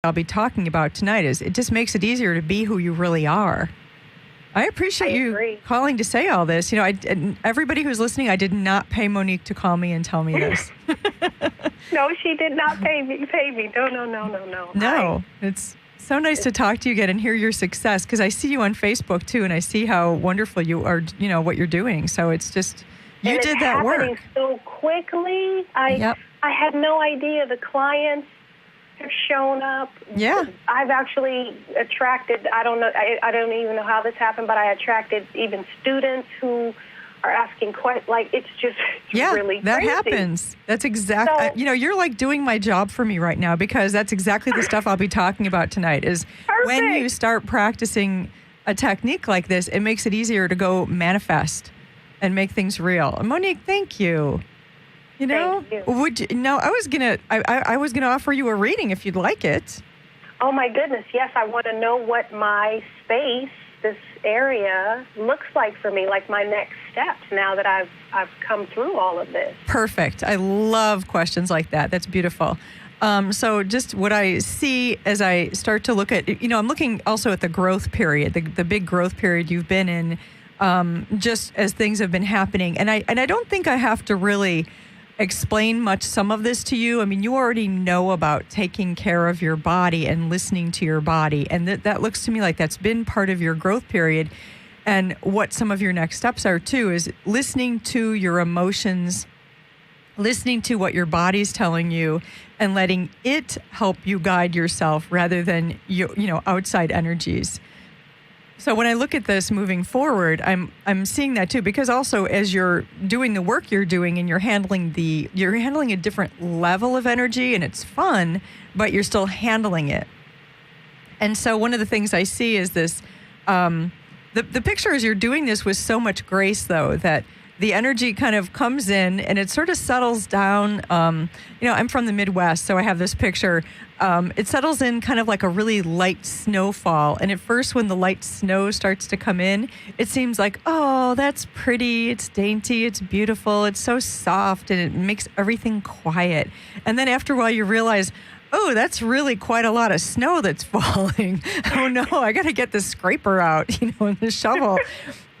I'll be talking about tonight is it just makes it easier to be who you really are. I appreciate you calling to say all this. And everybody who's listening, I did not pay Monique to call me and tell me this. No, she did not pay me. No. No, it's so nice to talk to you again and hear your success, because I see you on Facebook too, and I see how wonderful you are, what you're doing. So it's just, you did that work. It's happening so quickly. I had no idea the clients have shown up. Yeah. I've actually attracted, I don't even know how this happened, but I attracted even students who are asking questions. Like, it's just really that crazy. happens. That's exactly, you're like doing my job for me right now, because that's exactly the stuff I'll be talking about tonight is when you start practicing a technique like this, it makes it easier to go manifest and make things real. Monique, thank you. Thank you. I was gonna offer you a reading if you'd like it. Oh my goodness, yes, I want to know what my space, this area, looks like for me, like my next steps now that I've come through all of this. Perfect. I love questions like that. That's beautiful. So just what I see as I start to look at, I'm looking also at the growth period, the big growth period you've been in, just as things have been happening. And I don't think I have to really explain much some of this to you. I mean, you already know about taking care of your body and listening to your body. And that looks to me like that's been part of your growth period. And what some of your next steps are too is listening to your emotions, listening to what your body's telling you, and letting it help you guide yourself rather than outside energies. So when I look at this moving forward, I'm seeing that too, because also as you're doing the work you're doing and you're handling a different level of energy, and it's fun, but you're still handling it. And so one of the things I see is this, the picture as you're doing this with so much grace, though, that the energy kind of comes in and it sort of settles down. I'm from the Midwest, so I have this picture. It settles in kind of like a really light snowfall. And at first, when the light snow starts to come in, it seems like, oh, that's pretty. It's dainty. It's beautiful. It's so soft, and it makes everything quiet. And then after a while, you realize, oh, that's really quite a lot of snow that's falling. Oh, no, I got to get the scraper out, and the shovel.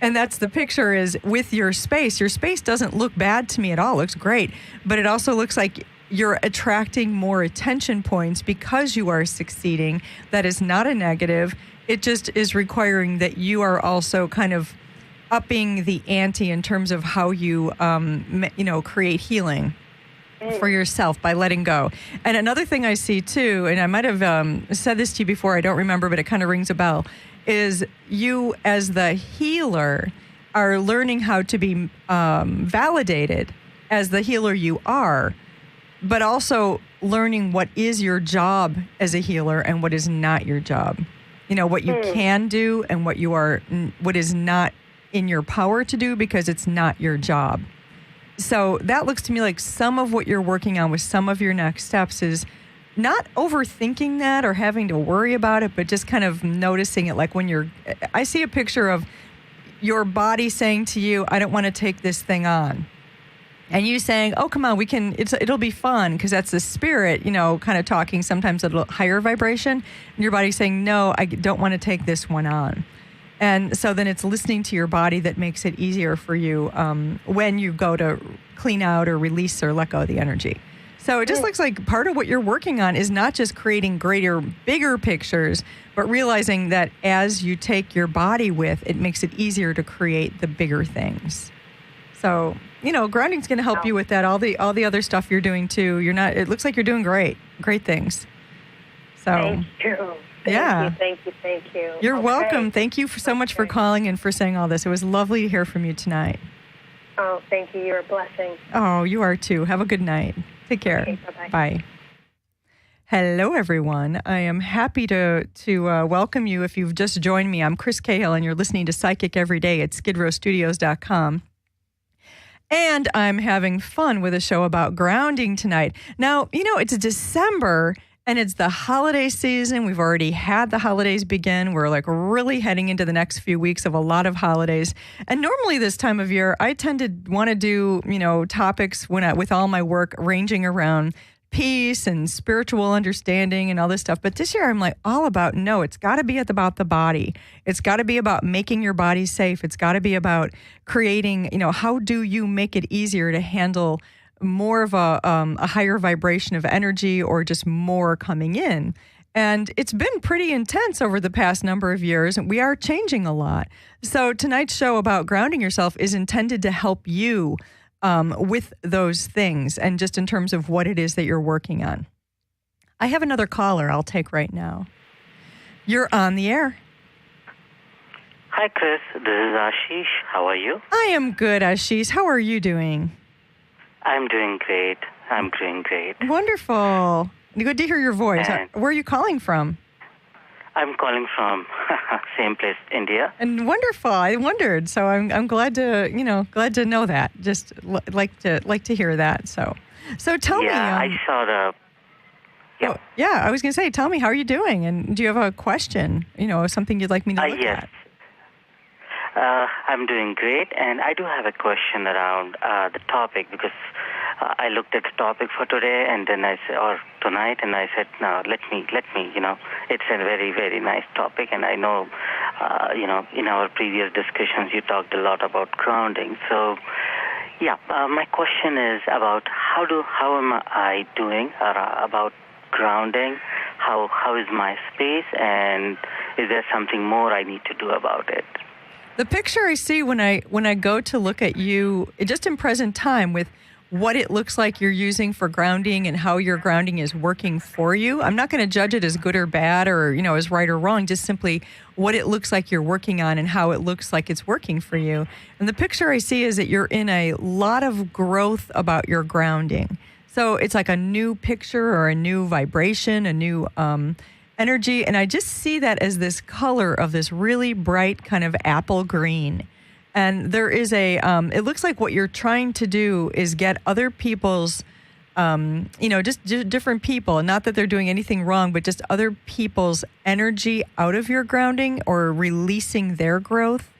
And that's the picture is with your space. Your space doesn't look bad to me at all. It looks great. But it also looks like you're attracting more attention points because you are succeeding. That is not a negative. It just is requiring that you are also kind of upping the ante in terms of how you, create healing for yourself by letting go. And another thing I see too, and I might have said this to you before, I don't remember, but it kind of rings a bell, is you as the healer are learning how to be validated as the healer you are, but also learning what is your job as a healer and what is not your job. What you can do and what is not in your power to do because it's not your job. So that looks to me like some of what you're working on with some of your next steps is not overthinking that or having to worry about it, but just kind of noticing it. Like I see a picture of your body saying to you, I don't want to take this thing on. And you saying, oh, come on, it'll be fun, because that's the spirit, kind of talking sometimes at a higher vibration. And your body's saying, no, I don't want to take this one on. And so then it's listening to your body that makes it easier for you when you go to clean out or release or let go of the energy. So it just looks like part of what you're working on is not just creating greater, bigger pictures, but realizing that as you take your body with, it makes it easier to create the bigger things. So, grounding's going to help you with that. All the other stuff you're doing too. It looks like you're doing great things. So, thank you. Thank you. You're welcome. Thank you so much for calling and for saying all this. It was lovely to hear from you tonight. Oh, thank you. You're a blessing. Oh, you are too. Have a good night. Take care. Okay, bye-bye. Bye. Hello, everyone. I am happy to welcome you if you've just joined me. I'm Chris Cahill, and you're listening to Psychic Every Day at skidrowstudios.com. And I'm having fun with a show about grounding tonight. Now, it's December, and it's the holiday season. We've already had the holidays begin. We're like really heading into the next few weeks of a lot of holidays. And normally this time of year, I tend to want to do, topics with all my work ranging around peace and spiritual understanding and all this stuff. But this year I'm like all about, no, it's got to be about the body. It's got to be about making your body safe. It's got to be about creating, how do you make it easier to handle more of a higher vibration of energy or just more coming in. And it's been pretty intense over the past number of years, and we are changing a lot. So tonight's show about grounding yourself is intended to help you with those things and just in terms of what it is that you're working on. I have another caller I'll take right now. You're on the air. Hi, Chris. This is Ashish. How are you? I am good, Ashish. How are you doing? I'm doing great. I'm doing great. Wonderful. Good to hear your voice. Where are you calling from? I'm calling from same place, India. And wonderful. I wondered. So I'm glad to know that. Just like to hear that. So tell me. Yeah, I saw the. Yeah. Yeah, I was going to say, tell me, how are you doing? And do you have a question? Something you'd like me to look yes. at? I'm doing great, and I do have a question around the topic because I looked at the topic for today, and then tonight, and I said, no, let me. It's a very, very nice topic, and I know, in our previous discussions, you talked a lot about grounding. So, yeah, my question is about how am I doing about grounding? How is my space, and is there something more I need to do about it? The picture I see when I go to look at you, just in present time, with what it looks like you're using for grounding and how your grounding is working for you. I'm not going to judge it as good or bad or, as right or wrong, just simply what it looks like you're working on and how it looks like it's working for you. And the picture I see is that you're in a lot of growth about your grounding. So it's like a new picture or a new vibration, a new energy. And I just see that as this color of this really bright kind of apple green. And there is it looks like what you're trying to do is get other people's, just different people, not that they're doing anything wrong, but just other people's energy out of your grounding or releasing their growth,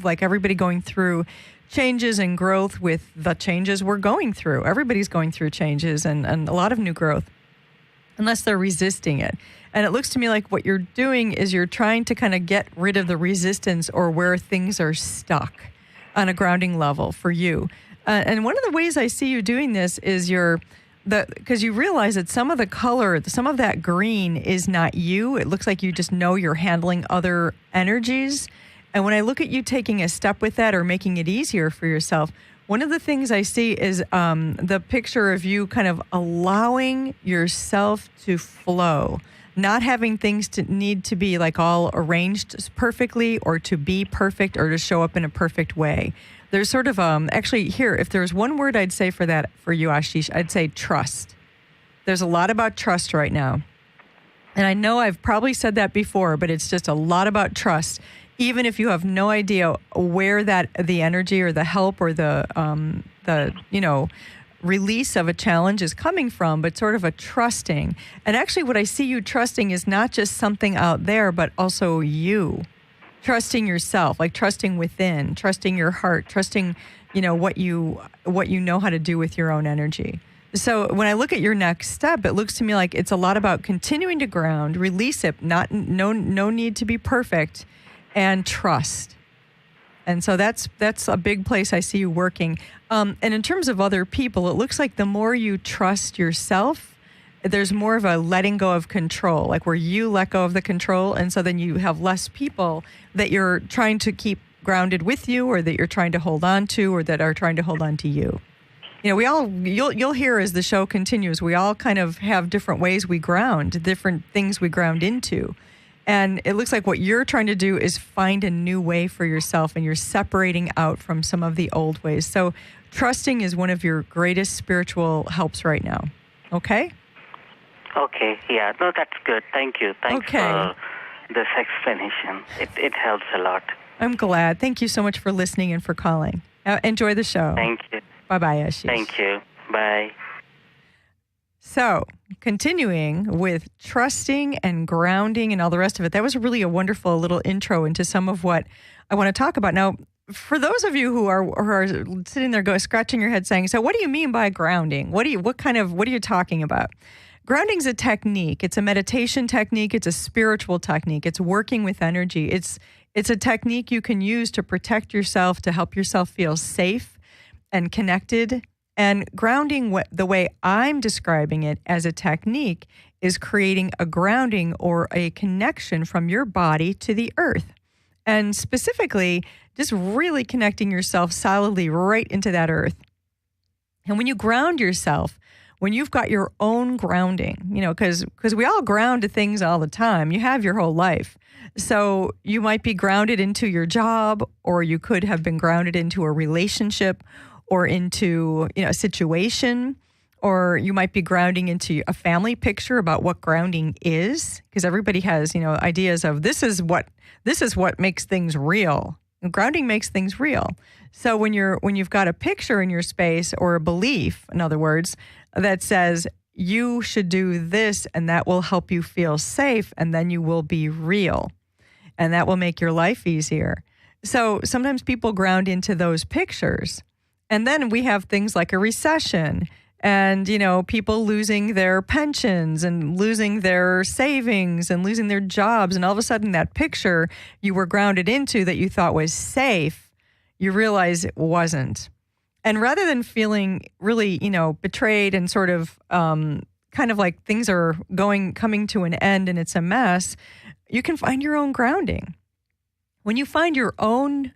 like everybody going through changes and growth with the changes we're going through. Everybody's going through changes and a lot of new growth, unless they're resisting it. And it looks to me like what you're doing is you're trying to kind of get rid of the resistance or where things are stuck on a grounding level for you. And one of the ways I see you doing this is because you realize that some of the color, some of that green is not you. It looks like you just know you're handling other energies. And when I look at you taking a step with that or making it easier for yourself, one of the things I see is the picture of you kind of allowing yourself to flow, not having things to need to be like all arranged perfectly or to be perfect or to show up in a perfect way. There's sort of, actually here, if there's one word I'd say for that, for you, Ashish, I'd say trust. There's a lot about trust right now. And I know I've probably said that before, but it's just a lot about trust. Even if you have no idea where the energy or the help or the release of a challenge is coming from, but sort of a trusting. And actually what I see you trusting is not just something out there, but also you. Trusting yourself, like trusting within, trusting your heart, trusting, what you know how to do with your own energy. So when I look at your next step, it looks to me like it's a lot about continuing to ground, release it, no need to be perfect, and trust. And so that's a big place I see you working. And in terms of other people, it looks like the more you trust yourself, there's more of a letting go of control, like where you let go of the control. And so then you have less people that you're trying to keep grounded with you or that you're trying to hold on to or that are trying to hold on to you. You'll hear as the show continues, we all kind of have different ways we ground, different things we ground into. And it looks like what you're trying to do is find a new way for yourself, and you're separating out from some of the old ways. So trusting is one of your greatest spiritual helps right now. Okay? Okay. Yeah. No, that's good. Thank you. Thanks for this explanation. It helps a lot. I'm glad. Thank you so much for listening and for calling. Enjoy the show. Thank you. Bye-bye, Ashish. Thank you. Bye. So, continuing with trusting and grounding and all the rest of it, that was really a wonderful little intro into some of what I want to talk about. Now, for those of you who are sitting there scratching your head saying, so what do you mean by grounding? What are you talking about? Grounding's a technique. It's a meditation technique. It's a spiritual technique. It's working with energy. It's a technique you can use to protect yourself, to help yourself feel safe and connected. And grounding, the way I'm describing it as a technique, is creating a grounding or a connection from your body to the earth. And specifically, just really connecting yourself solidly right into that earth. And when you ground yourself, when you've got your own grounding, because we all ground to things all the time. You have your whole life. So you might be grounded into your job, or you could have been grounded into a relationship or into a situation, or you might be grounding into a family picture about what grounding is, because everybody has, ideas of this is what makes things real. And grounding makes things real. So when you've got a picture in your space, or a belief, in other words, that says you should do this and that will help you feel safe, and then you will be real, and that will make your life easier. So sometimes people ground into those pictures. And then we have things like a recession and, people losing their pensions and losing their savings and losing their jobs. And all of a sudden that picture you were grounded into that you thought was safe, you realize it wasn't. And rather than feeling really, betrayed and sort of kind of like things are coming to an end and it's a mess, you can find your own grounding. When you find your own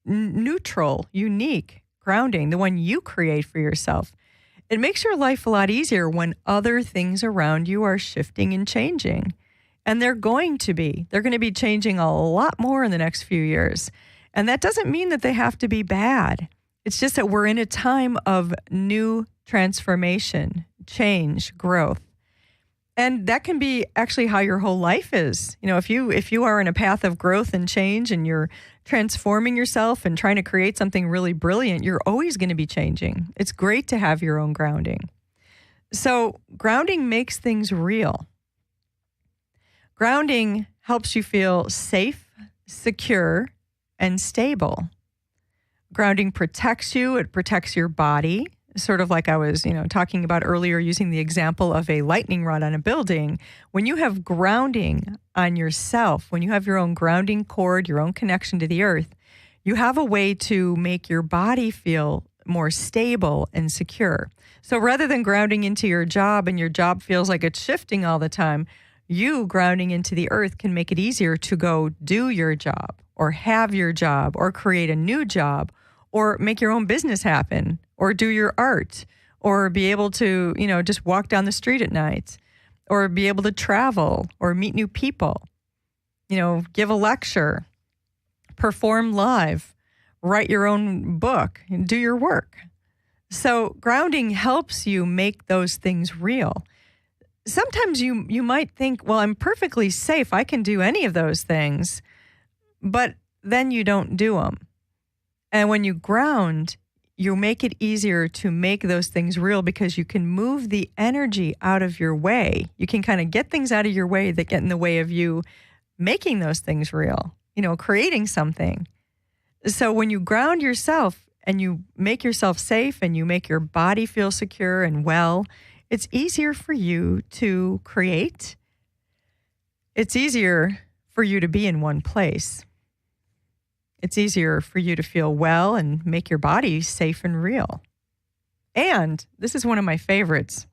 neutral, unique grounding, the one you create for yourself, it makes your life a lot easier when other things around you are shifting and changing. And they're going to be changing a lot more in the next few years. And that doesn't mean that they have to be bad. It's just that we're in a time of new transformation, change, growth. And that can be actually how your whole life is. If you are in a path of growth and change and you're transforming yourself and trying to create something really brilliant, you're always going to be changing. It's great to have your own grounding. So grounding makes things real. Grounding helps you feel safe, secure, and stable. Grounding protects you. It protects your body. Sort of like I was, talking about earlier, using the example of a lightning rod on a building. When you have grounding on yourself, when you have your own grounding cord, your own connection to the earth, you have a way to make your body feel more stable and secure. So rather than grounding into your job and your job feels like it's shifting all the time, you grounding into the earth can make it easier to go do your job or have your job or create a new job or make your own business happen, or do your art, or be able to, just walk down the street at night, or be able to travel, or meet new people, give a lecture, perform live, write your own book, and do your work. So grounding helps you make those things real. Sometimes you might think, well, I'm perfectly safe. I can do any of those things, but then you don't do them. And when you ground, you make it easier to make those things real because you can move the energy out of your way. You can kind of get things out of your way that get in the way of you making those things real, creating something. So when you ground yourself and you make yourself safe and you make your body feel secure and well, it's easier for you to create. It's easier for you to be in one place. It's easier for you to feel well and make your body safe and real. And this is one of my favorites.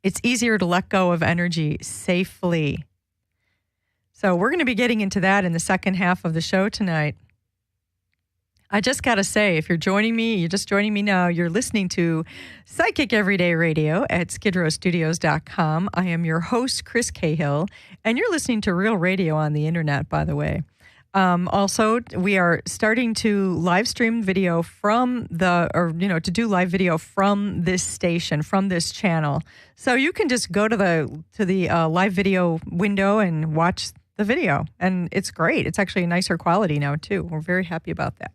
It's easier to let go of energy safely. So we're going to be getting into that in the second half of the show tonight. I just got to say, if you're just joining me now, you're listening to Psychic Everyday Radio at skidrowstudios.com. I am your host, Chris Cahill, and you're listening to Real Radio on the internet, by the way. Also, we are starting to live stream video to do live video from this station, from this channel. So you can just go to the live video window and watch the video. And it's great. It's actually a nicer quality now, too. We're very happy about that.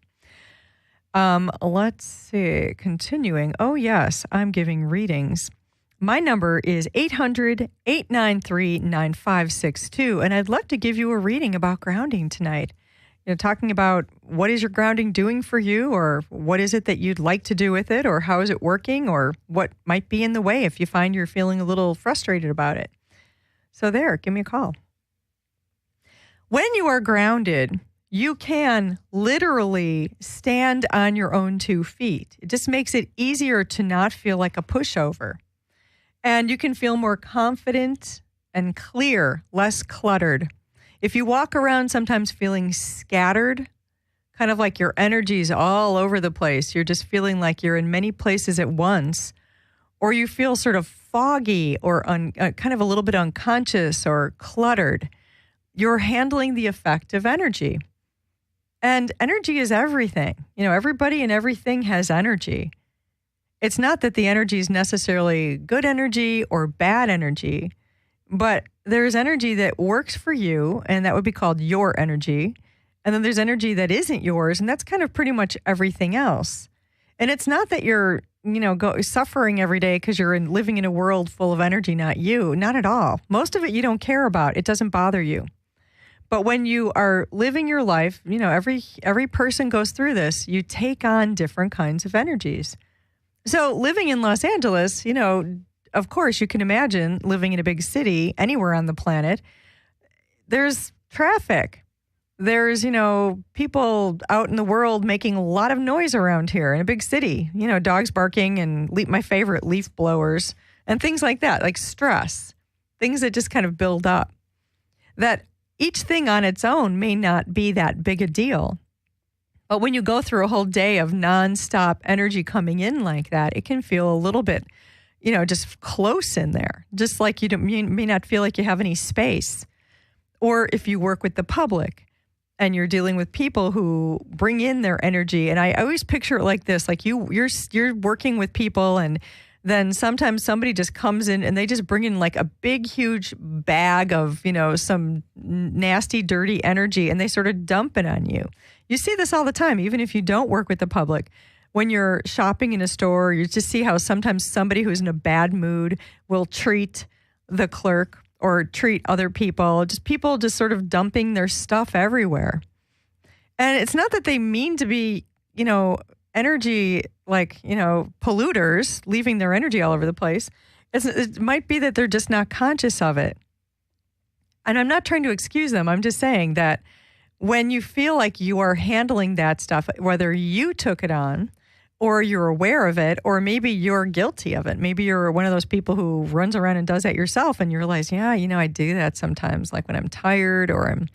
Let's see. Continuing. Oh, yes, I'm giving readings. My number is 800-893-9562, and I'd love to give you a reading about grounding tonight. talking about what is your grounding doing for you, or what is it that you'd like to do with it, or how is it working, or what might be in the way if you find you're feeling a little frustrated about it. So give me a call. When you are grounded, you can literally stand on your own 2 feet. It just makes it easier to not feel like a pushover. And you can feel more confident and clear, less cluttered. If you walk around sometimes feeling scattered, kind of like your energy's all over the place, you're just feeling like you're in many places at once, or you feel sort of foggy or kind of a little bit unconscious or cluttered, you're handling the effect of energy. And energy is everything. Everybody and everything has energy. It's not that the energy is necessarily good energy or bad energy, but there's energy that works for you, and that would be called your energy. And then there's energy that isn't yours, and that's kind of pretty much everything else. And it's not that you're, suffering every day because you're living in a world full of energy, not you. Not at all. Most of it you don't care about. It doesn't bother you. But when you are living your life, every person goes through this. You take on different kinds of energies. So living in Los Angeles, of course, you can imagine living in a big city anywhere on the planet. There's traffic. There's, people out in the world making a lot of noise around here in a big city. Dogs barking and my favorite, leaf blowers and things like that, like stress, things that just kind of build up. That each thing on its own may not be that big a deal. But when you go through a whole day of nonstop energy coming in like that, it can feel a little bit, just close in there, just like you may not feel like you have any space. Or if you work with the public and you're dealing with people who bring in their energy. And I always picture it like this, like you're working with people, and then sometimes somebody just comes in and they just bring in like a big, huge bag of, some nasty, dirty energy, and they sort of dump it on you. You see this all the time, even if you don't work with the public. When you're shopping in a store, you just see how sometimes somebody who's in a bad mood will treat the clerk or treat other people just sort of dumping their stuff everywhere. And it's not that they mean to be, energy, like, polluters, leaving their energy all over the place. It might be that they're just not conscious of it. And I'm not trying to excuse them. I'm just saying that when you feel like you are handling that stuff, whether you took it on or you're aware of it, or maybe you're guilty of it. Maybe you're one of those people who runs around and does that yourself, and you realize, I do that sometimes, like when I'm tired or I'm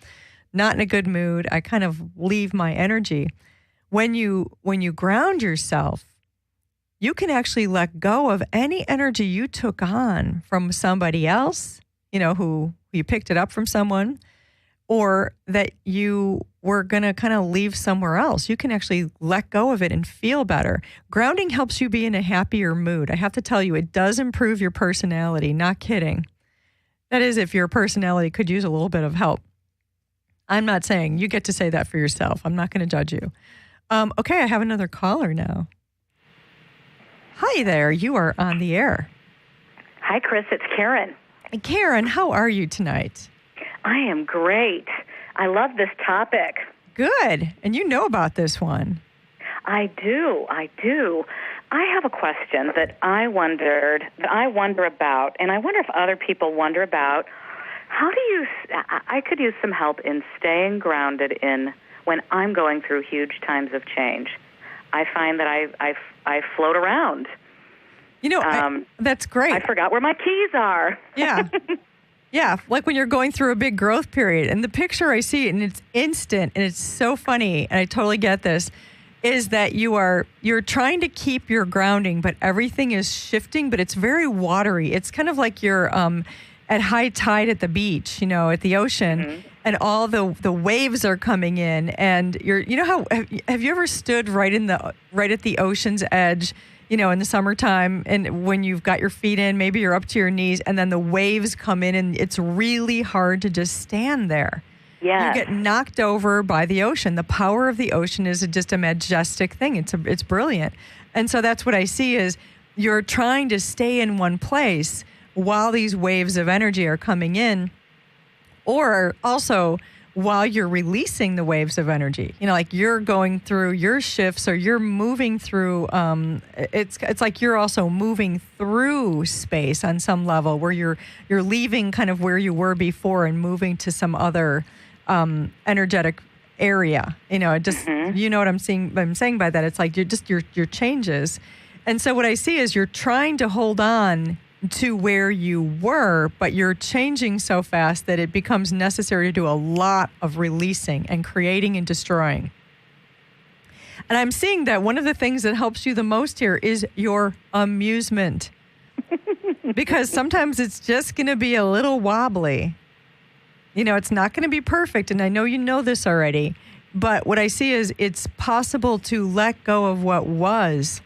not in a good mood, I kind of leave my energy. When you ground yourself, you can actually let go of any energy you took on from somebody else, who you picked it up from someone, or that you were going to kind of leave somewhere else. You can actually let go of it and feel better. Grounding helps you be in a happier mood. I have to tell you, it does improve your personality. Not kidding. That is, if your personality could use a little bit of help. I'm not saying, you get to say that for yourself. I'm not going to judge you. Okay, I have another caller now. Hi there. You are on the air. Hi, Chris. It's Karen. Karen, how are you tonight? I am great. I love this topic. Good. And you know about this one. I do. I have a question that I wonder about, and I wonder if other people wonder about. I could use some help in staying grounded when I'm going through huge times of change. I find that I float around. That's great. I forgot where my keys are. Yeah. Yeah, like when you're going through a big growth period. And the picture I see, and it's instant, and it's so funny, and I totally get this, is that you're trying to keep your grounding, but everything is shifting, but it's very watery. It's kind of like you're at high tide at the beach, at the ocean, mm-hmm. and all the waves are coming in, and have you ever stood right at the ocean's edge, in the summertime, and when you've got your feet in, maybe you're up to your knees, and then the waves come in, and it's really hard to just stand there. Yeah, you get knocked over by the ocean. The power of the ocean is just a majestic thing. It's brilliant. And so that's what I see is you're trying to stay in one place while these waves of energy are coming in. Or also while you're releasing the waves of energy. Like you're going through your shifts, or you're moving through, it's like you're also moving through space on some level, where you're leaving kind of where you were before and moving to some other energetic area. Just, you know what I'm saying by that. It's like your changes. And so what I see is you're trying to hold on to where you were, but you're changing so fast that it becomes necessary to do a lot of releasing and creating and destroying. And I'm seeing that one of the things that helps you the most here is your amusement. Because sometimes it's just going to be a little wobbly. It's not going to be perfect, and I know you know this already, but what I see is it's possible to let go of what was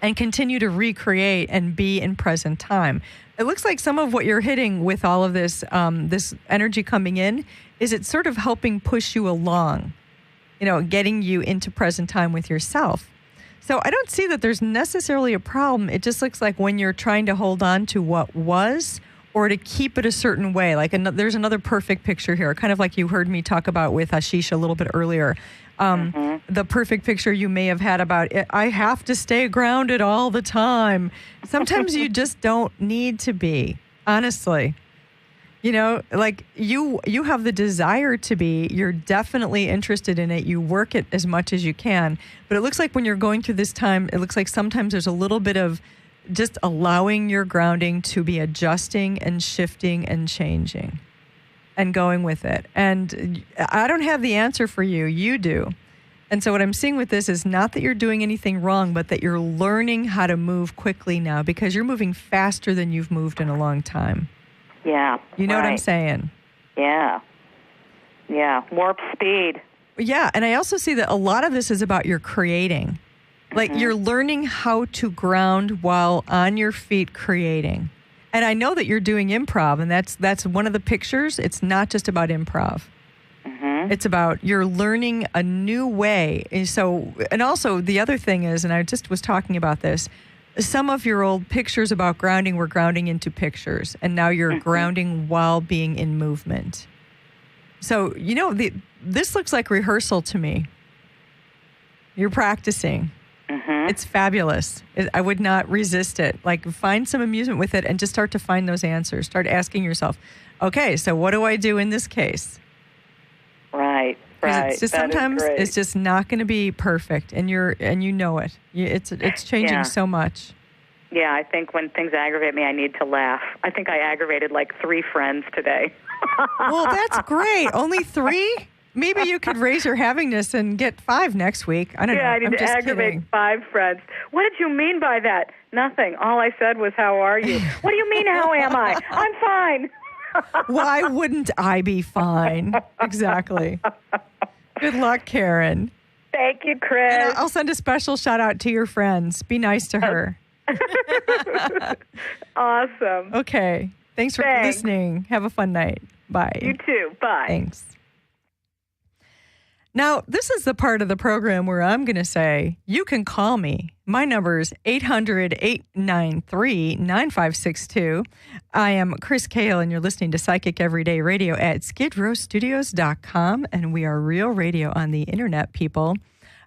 and continue to recreate and be in present time. It looks like some of what you're hitting with all of this this energy coming in is it's sort of helping push you along, getting you into present time with yourself. So I don't see that there's necessarily a problem. It just looks like when you're trying to hold on to what was, or to keep it a certain way. Like there's another perfect picture here, kind of like you heard me talk about with Ashish a little bit earlier. The perfect picture you may have had about it, I have to stay grounded all the time. Sometimes you just don't need to be, honestly. Like you have the desire to be, you're definitely interested in it, you work it as much as you can. But it looks like when you're going through this time, it looks like sometimes there's a little bit of just allowing your grounding to be adjusting and shifting and changing and going with it. And I don't have the answer for you. You do. And so what I'm seeing with this is not that you're doing anything wrong, but that you're learning how to move quickly now, because you're moving faster than you've moved in a long time. Yeah. You know what I'm saying? Yeah. Yeah. Warp speed. Yeah. And I also see that a lot of this is about your creating. Like you're learning how to ground while on your feet creating. And I know that you're doing improv, and that's one of the pictures. It's not just about improv. It's about you're learning a new way. And also the other thing is, and I just was talking about this, some of your old pictures about grounding were grounding into pictures, and now you're grounding while being in movement. So, this looks like rehearsal to me. You're practicing. It's fabulous. I would not resist it. Like, find some amusement with it and just start to find those answers. Start asking yourself, okay, so what do I do in this case? Right. It's just sometimes it's just not going to be perfect, and you know it. It's changing so much. Yeah, I think when things aggravate me, I need to laugh. I think I aggravated like 3 friends today. Well, that's great. Only 3? Maybe you could raise your havingness and get 5 next week. I don't know. Yeah, I need to aggravate 5 friends. What did you mean by that? Nothing. All I said was, how are you? What do you mean, how am I? I'm fine. Why wouldn't I be fine? Exactly. Good luck, Karen. Thank you, Chris. And I'll send a special shout out to your friends. Be nice to her. Awesome. Okay. Thanks for listening. Have a fun night. Bye. You too. Bye. Thanks. Now, this is the part of the program where I'm going to say, you can call me. My number is 800-893-9562. I am Chris Cahill, and you're listening to Psychic Everyday Radio at skidrowstudios.com, and we are real radio on the internet, people.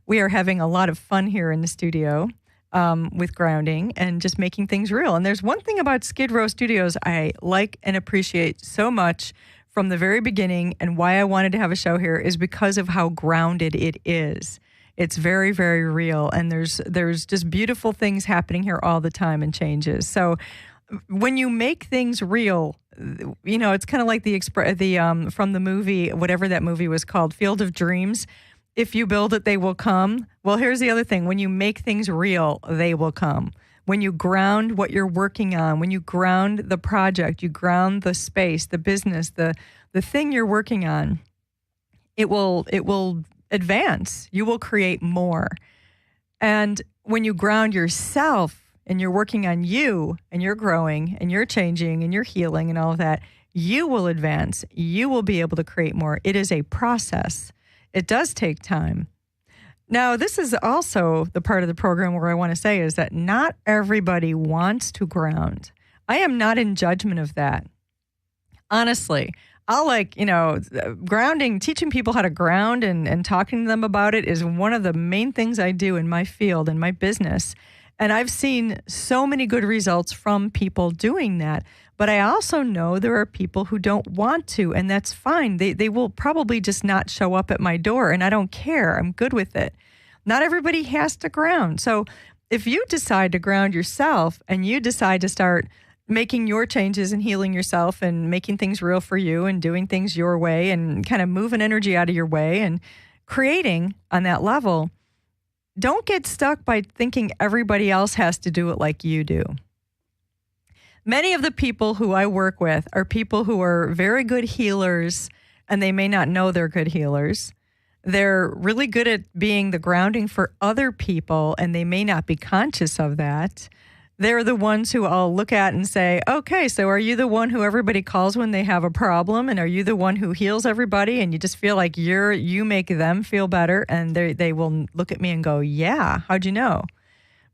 We are having a lot of fun here in the studio with grounding and just making things real. And there's one thing about Skidrow Studios I like and appreciate so much from the very beginning, and why I wanted to have a show here is because of how grounded it is. It's very, very real, and there's just beautiful things happening here all the time and changes. So when you make things real, it's kind of like the from the movie, whatever that movie was called, Field of Dreams. If you build it, they will come. Well, here's the other thing. When you make things real, they will come. When you ground what you're working on, when you ground the project, you ground the space, the business, the thing you're working on, it will advance. You will create more. And when you ground yourself and you're working on you and you're growing and you're changing and you're healing and all of that, you will advance. You will be able to create more. It is a process. It does take time. Now, this is also the part of the program where I want to say is that not everybody wants to ground. I am not in judgment of that. Honestly, I'll grounding, teaching people how to ground and talking to them about it is one of the main things I do in my field, in my business. And I've seen so many good results from people doing that. But I also know there are people who don't want to, and that's fine. They will probably just not show up at my door, and I don't care. I'm good with it. Not everybody has to ground. So if you decide to ground yourself and you decide to start making your changes and healing yourself and making things real for you and doing things your way and kind of moving energy out of your way and creating on that level, don't get stuck by thinking everybody else has to do it like you do. Many of the people who I work with are people who are very good healers, and they may not know they're good healers. They're really good at being the grounding for other people, and they may not be conscious of that. They're the ones who I'll look at and say, okay, so are you the one who everybody calls when they have a problem? And are you the one who heals everybody? And you just feel like you make them feel better. And they will look at me and go, yeah, how'd you know?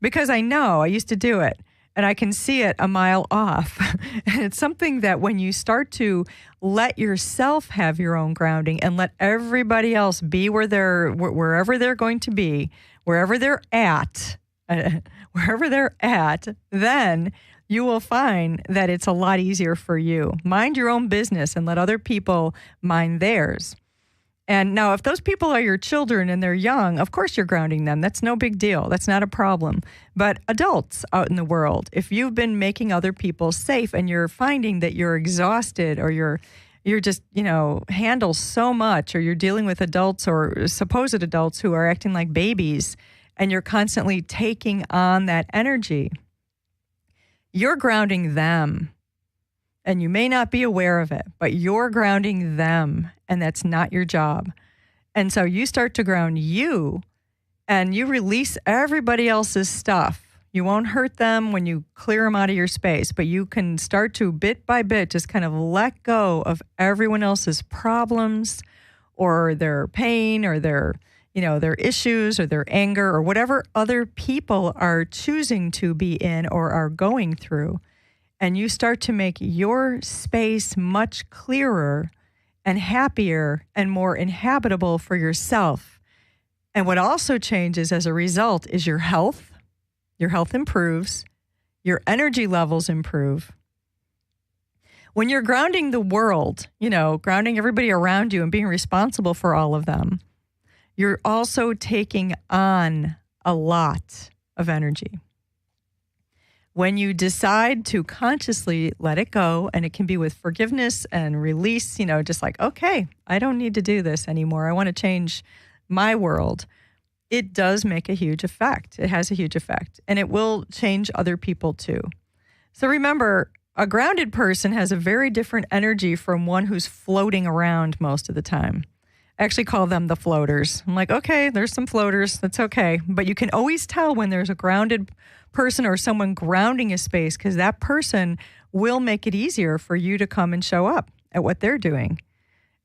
Because I know, I used to do it. And I can see it a mile off. And it's something that when you start to let yourself have your own grounding and let everybody else be wherever they're going to be, wherever they're at, then you will find that it's a lot easier for you. Mind your own business and let other people mind theirs. And now, if those people are your children and they're young, of course you're grounding them. That's no big deal. That's not a problem. But adults out in the world, if you've been making other people safe and you're finding that you're exhausted or you're just, handle so much, or you're dealing with adults or supposed adults who are acting like babies, and you're constantly taking on that energy, you're grounding them. And you may not be aware of it, but you're grounding them, and that's not your job. And so you start to ground you, and you release everybody else's stuff. You won't hurt them when you clear them out of your space, but you can start to, bit by bit, just kind of let go of everyone else's problems or their pain or their issues or their anger or whatever other people are choosing to be in or are going through. And you start to make your space much clearer and happier and more inhabitable for yourself. And what also changes as a result is your health. Your health improves. Your energy levels improve. When you're grounding the world, grounding everybody around you and being responsible for all of them, you're also taking on a lot of energy. When you decide to consciously let it go, and it can be with forgiveness and release, just like, okay, I don't need to do this anymore. I want to change my world. It does make a huge effect. It has a huge effect, and it will change other people too. So remember, a grounded person has a very different energy from one who's floating around most of the time. I actually call them the floaters. I'm like, okay, there's some floaters. That's okay. But you can always tell when there's a grounded person or someone grounding a space, because that person will make it easier for you to come and show up at what they're doing.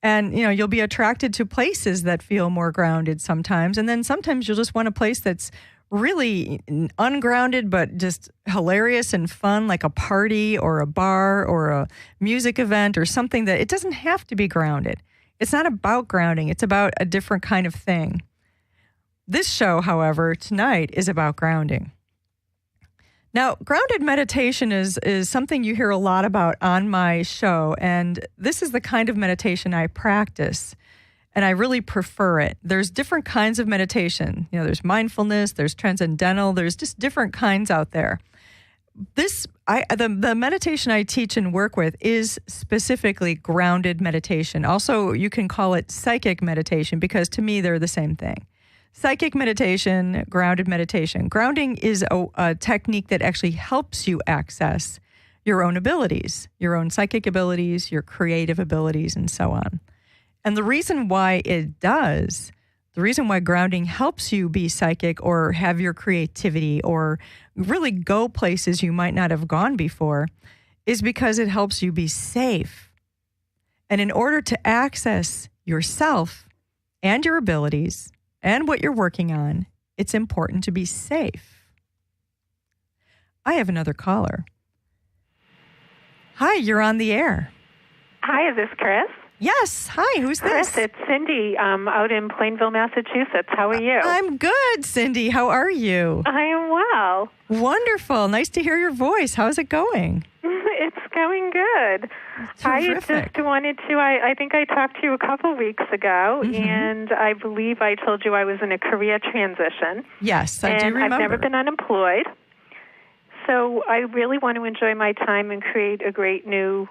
And, you'll be attracted to places that feel more grounded sometimes. And then sometimes you'll just want a place that's really ungrounded, but just hilarious and fun, like a party or a bar or a music event or something that it doesn't have to be grounded. It's not about grounding. It's about a different kind of thing. This show, however, tonight is about grounding. Now, grounded meditation is something you hear a lot about on my show, and this is the kind of meditation I practice, and I really prefer it. There's different kinds of meditation. There's mindfulness, there's transcendental, there's just different kinds out there. The meditation I teach and work with is specifically grounded meditation. Also, you can call it psychic meditation, because to me, they're the same thing. Psychic meditation, grounded meditation. Grounding is a technique that actually helps you access your own abilities, your own psychic abilities, your creative abilities, and so on. And the reason why it does, the reason why grounding helps you be psychic or have your creativity or really go places you might not have gone before, is because it helps you be safe. And in order to access yourself and your abilities and what you're working on, it's important to be safe. I have another caller. Hi, you're on the air. Hi, is this Chris? Yes. Hi, who's Chris, this? it's Cindy out in Plainville, Massachusetts. How are you? I'm good, Cindy. How are you? I am well. Wonderful. Nice to hear your voice. How's it going? It's going good. Terrific. I just wanted to, I think I talked to you a couple weeks ago, and I believe I told you I was in a career transition. Yes, I do remember. And I've never been unemployed. So I really want to enjoy my time and create a great new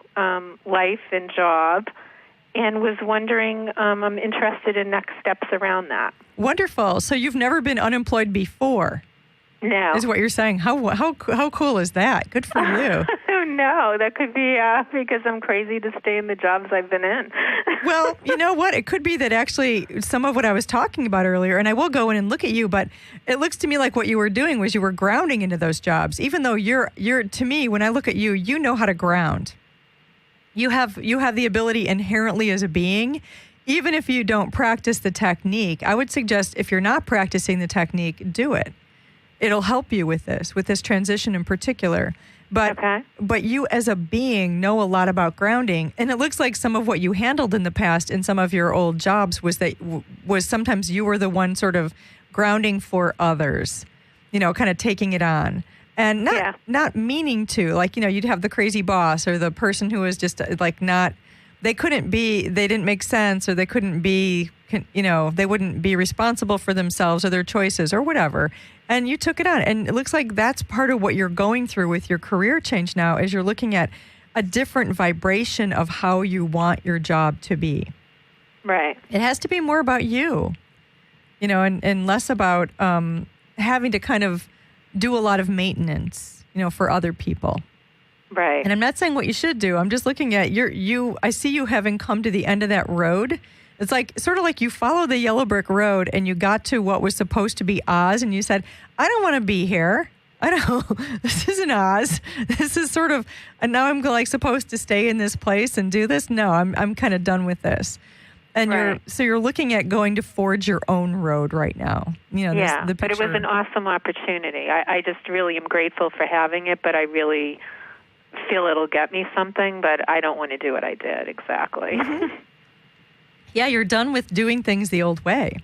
life and job, and was wondering, I'm interested in next steps around that. Wonderful. So you've never been unemployed before? No. Is what you're saying. How cool is that? Good for you. No, that could be because I'm crazy to stay in the jobs I've been in. Well, you know what? It could be that actually some of what I was talking about earlier, and I will go in and look at you, but it looks to me like what you were doing was you were grounding into those jobs. Even though you're to me, when I look at you, you know how to ground. You have the ability inherently as a being. Even if you don't practice the technique, I would suggest if you're not practicing the technique, do it. It'll help you with this transition in particular. But you as a being know a lot about grounding, and it looks like some of what you handled in the past in some of your old jobs was sometimes you were the one sort of grounding for others, kind of taking it on. And not meaning to, like, you'd have the crazy boss or the person who was just like they didn't make sense, or they couldn't be, they wouldn't be responsible for themselves or their choices or whatever. And you took it on. And it looks like that's part of what you're going through with your career change now, as you're looking at a different vibration of how you want your job to be. Right. It has to be more about you, and less about having to kind of do a lot of maintenance, for other people. Right. And I'm not saying what you should do. I'm just looking at I see you having come to the end of that road. It's like sort of like you follow the yellow brick road and you got to what was supposed to be Oz, and you said, I don't want to be here. This isn't Oz. This is sort of, and now I'm like supposed to stay in this place and do this. No, I'm kind of done with this. And you're looking at going to forge your own road right now. But it was an awesome opportunity. I just really am grateful for having it, but I really feel it'll get me something, but I don't want to do what I did exactly. Mm-hmm. Yeah, you're done with doing things the old way.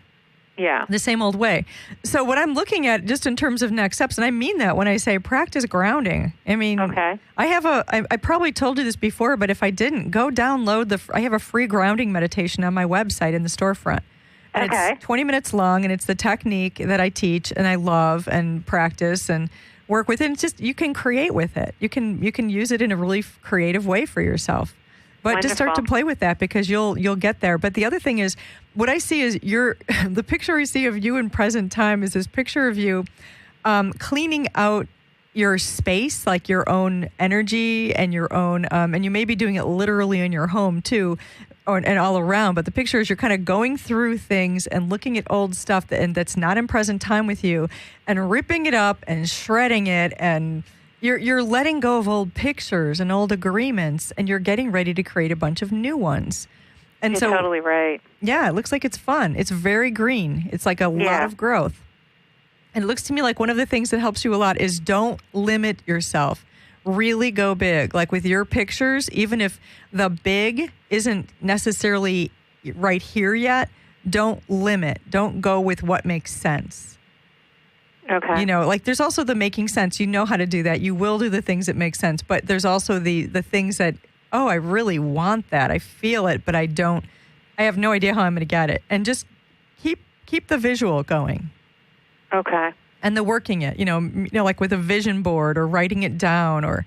Yeah. The same old way. So what I'm looking at just in terms of next steps, and I mean that when I say practice grounding. I mean, I probably told you this before, but if I didn't, go download I have a free grounding meditation on my website in the storefront. And it's 20 minutes long, and it's the technique that I teach and I love and practice and work with it. It's just, you can create with it. You can use it in a really creative way for yourself. But just start to play with that, because you'll get there. But the other thing is, what I see is the picture I see of you in present time is this picture of you cleaning out your space, like your own energy and your own, and you may be doing it literally in your home too, and all around. But the picture is you're kind of going through things and looking at old stuff that's not in present time with you, and ripping it up and shredding it, and You're letting go of old pictures and old agreements, and you're getting ready to create a bunch of new ones. And you're totally right. Yeah, it looks like it's fun. It's very green. It's like a lot of growth. And it looks to me like one of the things that helps you a lot is don't limit yourself. Really go big. Like with your pictures, even if the big isn't necessarily right here yet, don't limit. Don't go with what makes sense. Okay. Like there's also the making sense. You know how to do that. You will do the things that make sense. But there's also the things that, I really want that. I feel it, but I have no idea how I'm going to get it. And just keep the visual going. Okay. And the working it, like with a vision board or writing it down, or,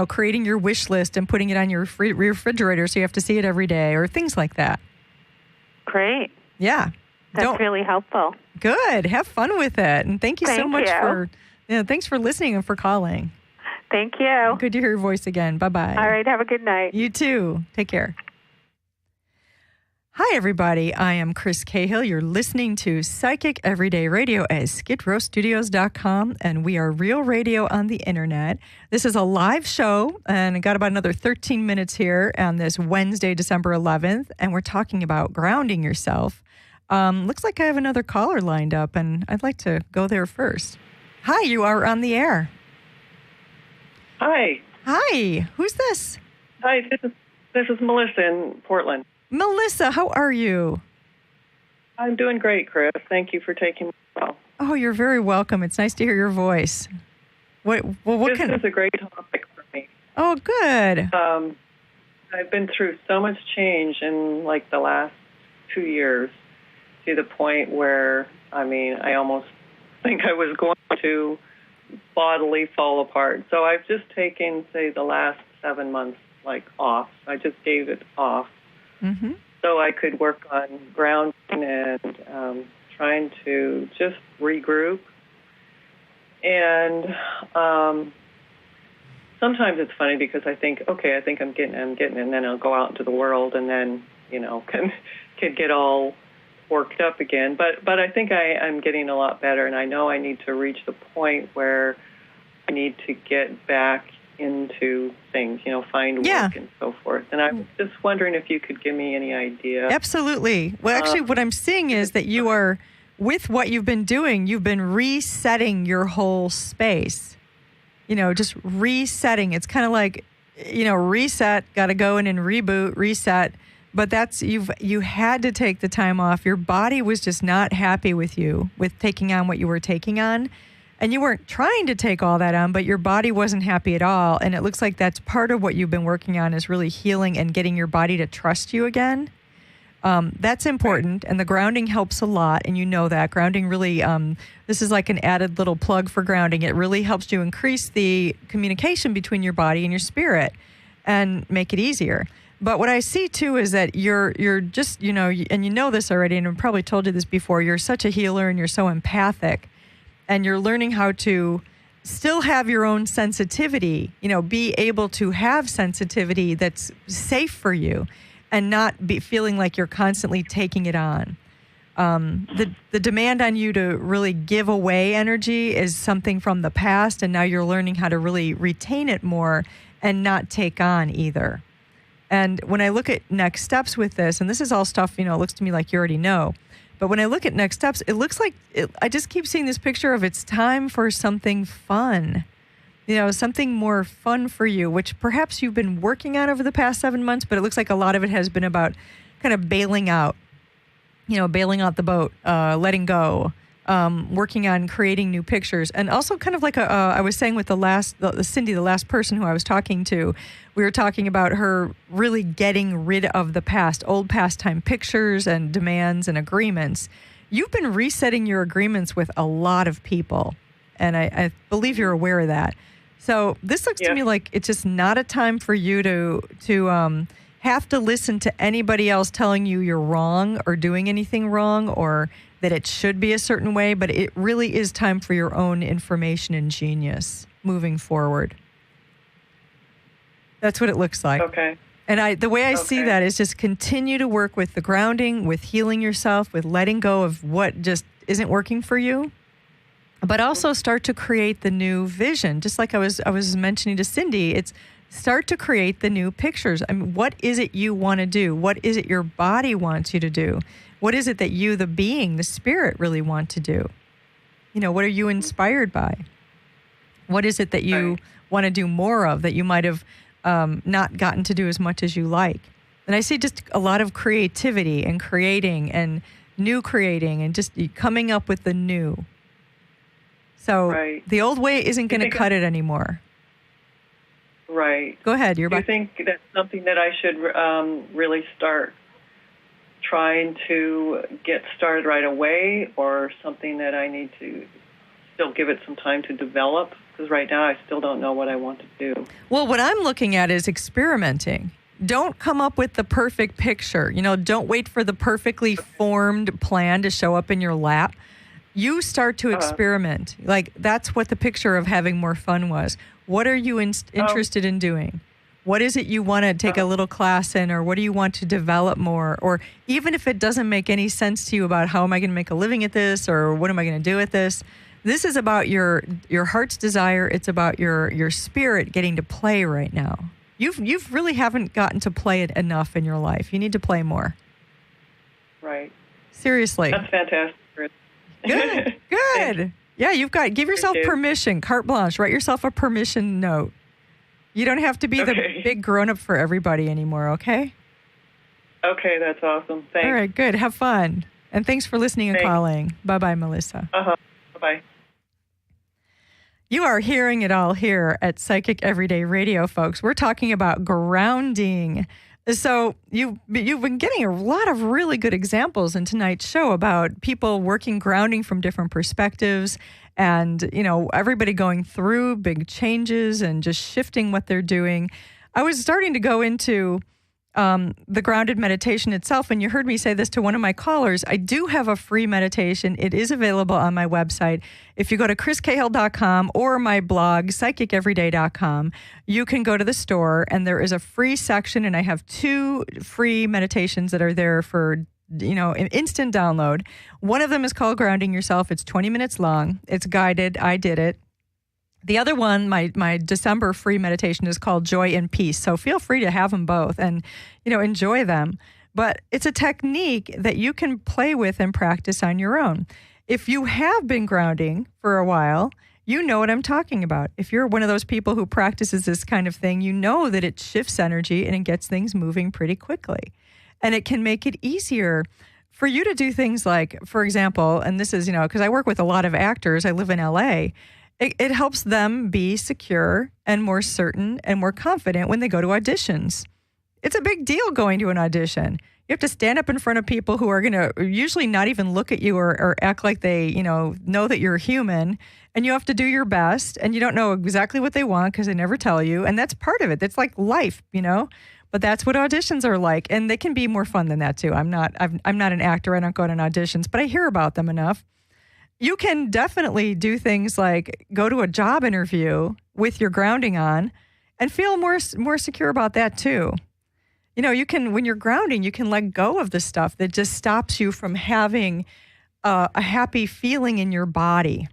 creating your wish list and putting it on your refrigerator so you have to see it every day, or things like that. Great. Yeah. That's really helpful. Good. Have fun with it. And thank you so much thanks for listening and for calling. Thank you. Good to hear your voice again. Bye-bye. All right. Have a good night. You too. Take care. Hi, everybody. I am Chris Cahill. You're listening to Psychic Everyday Radio at skidrowstudios.com, and we are real radio on the internet. This is a live show, and I got about another 13 minutes here on this Wednesday, December 11th, and we're talking about grounding yourself. Looks like I have another caller lined up, and I'd like to go there first. Hi, you are on the air. Hi. Hi. Who's this? Hi, This is Melissa in Portland. Melissa, how are you? I'm doing great, Chris. Thank you for taking my call. Oh, you're very welcome. It's nice to hear your voice. What this can... is a great topic for me. Oh, good. I've been through so much change in like the last 2 years, to the point where, I almost think I was going to bodily fall apart. So I've just taken, say, the last 7 months off. I just gave it off. Mm-hmm. So I could work on grounding and trying to just regroup. And sometimes it's funny because I think, okay, I think I'm getting it, and then I'll go out into the world and then, can get all worked up again. But I think I'm getting a lot better, and I know I need to reach the point where I need to get back into things, find work and so forth. And I was just wondering if you could give me any idea. Absolutely. Well, actually, what I'm seeing is that you are, with what you've been doing, you've been resetting your whole space. Just resetting. It's kind of like, reset, got to go in and reboot, reset. But you had to take the time off. Your body was just not happy with you, with taking on what you were taking on. And you weren't trying to take all that on, but your body wasn't happy at all. And it looks like that's part of what you've been working on, is really healing and getting your body to trust you again. That's important. And the grounding helps a lot. And you know that. Grounding really, this is like an added little plug for grounding. It really helps you increase the communication between your body and your spirit and make it easier. But what I see, too, is that you're just, and you know this already, and I've probably told you this before, you're such a healer and you're so empathic. And you're learning how to still have your own sensitivity, be able to have sensitivity that's safe for you and not be feeling like you're constantly taking it on. The demand on you to really give away energy is something from the past, and now you're learning how to really retain it more and not take on either. And when I look at next steps with this, and this is all stuff, it looks to me like you already know, but when I look at next steps, it looks like I just keep seeing this picture of it's time for something fun, something more fun for you, which perhaps you've been working on over the past 7 months, but it looks like a lot of it has been about kind of bailing out the boat, letting go, working on creating new pictures. And also kind of like I was saying with Cindy, the last person who I was talking to, we were talking about her really getting rid of the past, old pastime pictures and demands and agreements. You've been resetting your agreements with a lot of people, and I believe you're aware of that. So this looks to me like it's just not a time for you to have to listen to anybody else telling you you're wrong or doing anything wrong or that it should be a certain way, but it really is time for your own information and genius moving forward. That's what it looks like. Okay. And the way I see that is just continue to work with the grounding, with healing yourself, with letting go of what just isn't working for you, but also start to create the new vision. Just like I was mentioning to Cindy, it's start to create the new pictures. What is it you want to do? What is it your body wants you to do? What is it that you, the being, the spirit, really want to do? What are you inspired by? What is it that you want to do more of that you might have not gotten to do as much as you like? And I see just a lot of creativity and creating and new creating and just coming up with the new. So the old way isn't going to cut it anymore. Right. Go ahead. Do you think that's something that I should really start trying to get started right away, or something that I need to still give it some time to develop? Because right now I still don't know what I want to do. Well, what I'm looking at is experimenting. Don't come up with the perfect picture. Don't wait for the perfectly formed plan to show up in your lap. You start to experiment. Like, that's what the picture of having more fun was. What are you interested in doing? What is it you want to take a little class in, or what do you want to develop more? Or even if it doesn't make any sense to you about how am I going to make a living at this, or what am I going to do with this? This is about your heart's desire. It's about your spirit getting to play right now. You've really haven't gotten to play it enough in your life. You need to play more. Right. Seriously. That's fantastic. Good. Yeah, give yourself permission, carte blanche. Write yourself a permission note. You don't have to be the big grown-up for everybody anymore, okay? Okay, that's awesome. Thanks. All right, good. Have fun. And thanks for listening and calling. Bye-bye, Melissa. Bye-bye. You are hearing it all here at Psychic Everyday Radio, folks. We're talking about grounding. So you've been getting a lot of really good examples in tonight's show about people working grounding from different perspectives and, everybody going through big changes and just shifting what they're doing. I was starting to go into the grounded meditation itself, and you heard me say this to one of my callers. I do have a free meditation. It is available on my website. If you go to chriscahill.com or my blog, psychiceveryday.com, you can go to the store, and there is a free section, and I have 2 free meditations that are there for an instant download. One of them is called Grounding Yourself. It's 20 minutes long. It's guided. I did it. The other one, my December free meditation, is called Joy and Peace. So feel free to have them both and, enjoy them. But it's a technique that you can play with and practice on your own. If you have been grounding for a while, you know what I'm talking about. If you're one of those people who practices this kind of thing, you know that it shifts energy and it gets things moving pretty quickly. And it can make it easier for you to do things like, for example, and this is, because I work with a lot of actors, I live in LA, it helps them be secure and more certain and more confident when they go to auditions. It's a big deal going to an audition. You have to stand up in front of people who are going to usually not even look at you or act like they, know that you're human. And you have to do your best. And you don't know exactly what they want because they never tell you. And that's part of it. That's like life, But that's what auditions are like. And they can be more fun than that, too. I'm not an actor. I don't go to auditions. But I hear about them enough. You can definitely do things like go to a job interview with your grounding on and feel more secure about that too. You can, when you're grounding, you can let go of the stuff that just stops you from having a happy feeling in your body.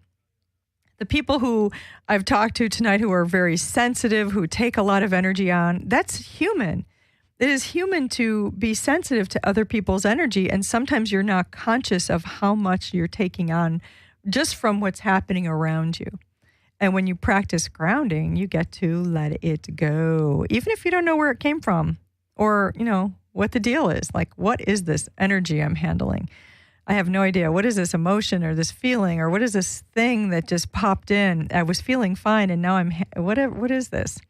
The people who I've talked to tonight who are very sensitive, who take a lot of energy on, that's human. It is human to be sensitive to other people's energy, and sometimes you're not conscious of how much you're taking on just from what's happening around you. And when you practice grounding, you get to let it go, even if you don't know where it came from or, what the deal is. Like, what is this energy I'm handling? I have no idea. What is this emotion or this feeling or what is this thing that just popped in? I was feeling fine, and now what is this?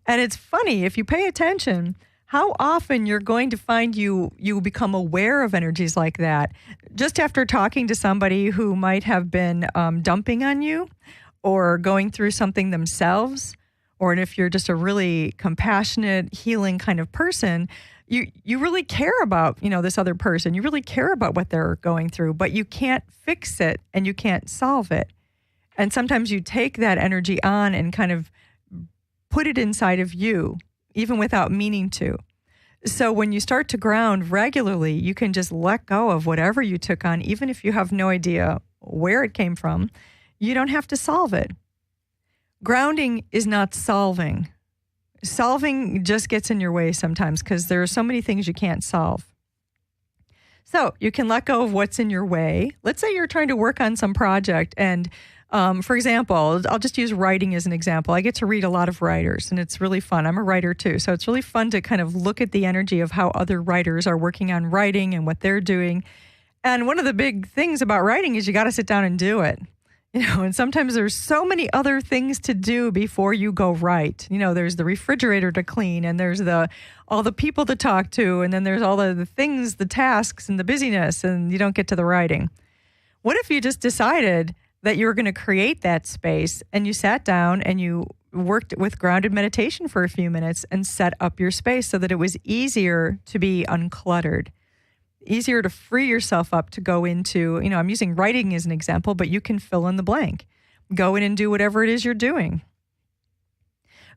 And it's funny, if you pay attention, how often you're going to find you become aware of energies like that just after talking to somebody who might have been dumping on you or going through something themselves, or if you're just a really compassionate, healing kind of person, you really care about, this other person. You really care about what they're going through, but you can't fix it and you can't solve it. And sometimes you take that energy on and kind of put it inside of you, even without meaning to. So when you start to ground regularly, you can just let go of whatever you took on, even if you have no idea where it came from. You don't have to solve it. Grounding is not solving. Solving just gets in your way sometimes because there are so many things you can't solve. So you can let go of what's in your way. Let's say you're trying to work on some project and for example, I'll just use writing as an example. I get to read a lot of writers, and it's really fun. I'm a writer, too, so it's really fun to kind of look at the energy of how other writers are working on writing and what they're doing. And one of the big things about writing is you got to sit down and do it. And sometimes there's so many other things to do before you go write. There's the refrigerator to clean, and there's all the people to talk to, and then there's all the things, the tasks, and the busyness, and you don't get to the writing. What if you just decided that you were going to create that space and you sat down and you worked with grounded meditation for a few minutes and set up your space so that it was easier to be uncluttered, easier to free yourself up to go into, I'm using writing as an example, but you can fill in the blank. Go in and do whatever it is you're doing.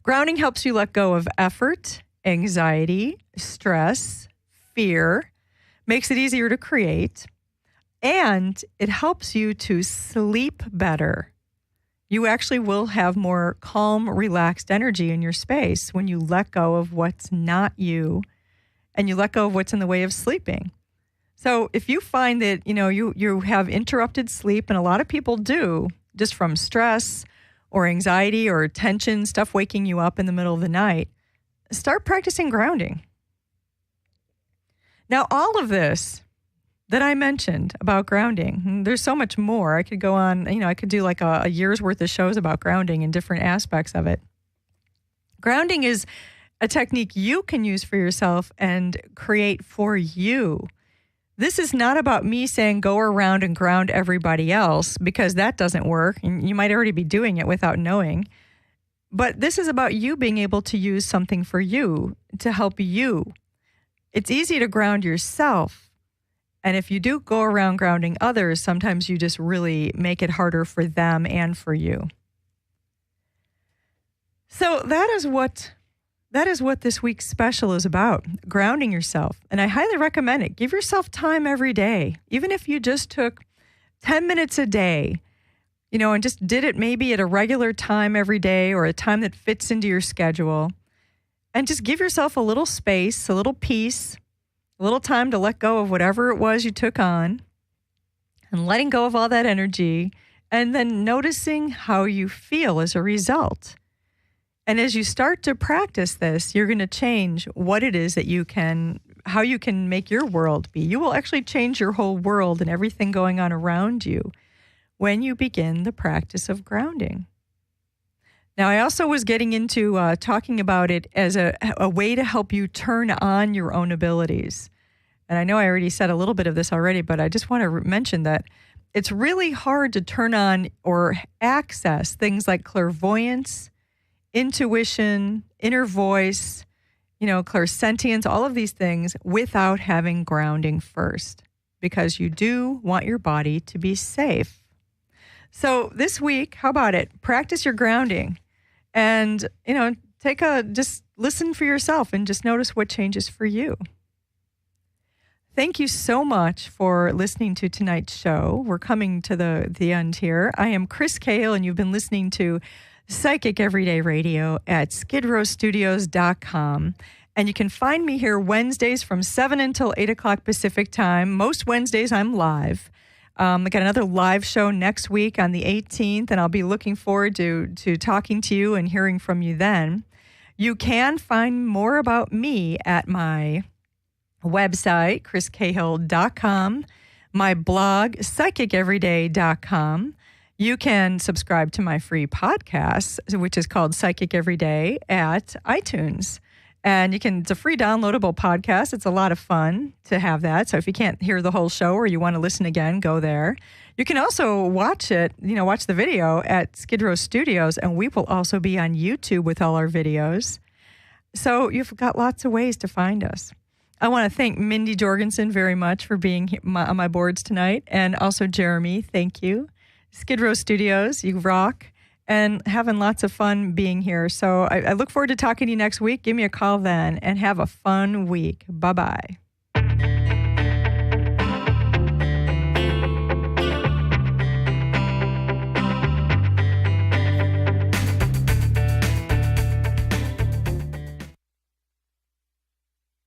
Grounding helps you let go of effort, anxiety, stress, fear, makes it easier to create. And it helps you to sleep better. You actually will have more calm, relaxed energy in your space when you let go of what's not you and you let go of what's in the way of sleeping. So if you find that, you have interrupted sleep, and a lot of people do, just from stress or anxiety or tension, stuff waking you up in the middle of the night, start practicing grounding. Now, all of this that I mentioned about grounding, there's so much more. I could go on, I could do like a year's worth of shows about grounding and different aspects of it. Grounding is a technique you can use for yourself and create for you. This is not about me saying go around and ground everybody else, because that doesn't work. And you might already be doing it without knowing. But this is about you being able to use something for you to help you. It's easy to ground yourself. And if you do go around grounding others, sometimes you just really make it harder for them and for you. So that is what this week's special is about, grounding yourself. And I highly recommend it. Give yourself time every day, even if you just took 10 minutes a day, and just did it maybe at a regular time every day or a time that fits into your schedule. And just give yourself a little space, a little peace, a little time to let go of whatever it was you took on and letting go of all that energy and then noticing how you feel as a result. And as you start to practice this, you're going to change what it is that how you can make your world be. You will actually change your whole world and everything going on around you when you begin the practice of grounding. Now, I also was getting into talking about it as a way to help you turn on your own abilities. And I know I already said a little bit of this already, but I just want to mention that it's really hard to turn on or access things like clairvoyance, intuition, inner voice, clairsentience, all of these things without having grounding first, because you do want your body to be safe. So this week, how about it? Practice your grounding and, just listen for yourself and just notice what changes for you. Thank you so much for listening to tonight's show. We're coming to the end here. I am Chris Cahill, and you've been listening to Psychic Everyday Radio at skidrowstudios.com. And you can find me here Wednesdays from 7 until 8 o'clock Pacific time. Most Wednesdays I'm live. I got another live show next week on the 18th, and I'll be looking forward to talking to you and hearing from you then. You can find more about me at my website, chriscahill.com, my blog, psychiceveryday.com. You can subscribe to my free podcast, which is called Psychic Everyday, at iTunes. And it's a free downloadable podcast. It's a lot of fun to have that. So if you can't hear the whole show or you want to listen again, go there. You can also watch it, watch the video at Skidrow Studios, and we will also be on YouTube with all our videos. So you've got lots of ways to find us. I want to thank Mindy Jorgensen very much for being on my boards tonight, and also Jeremy, thank you. Skidrow Studios, you rock. And having lots of fun being here. So I look forward to talking to you next week. Give me a call then and have a fun week. Bye-bye.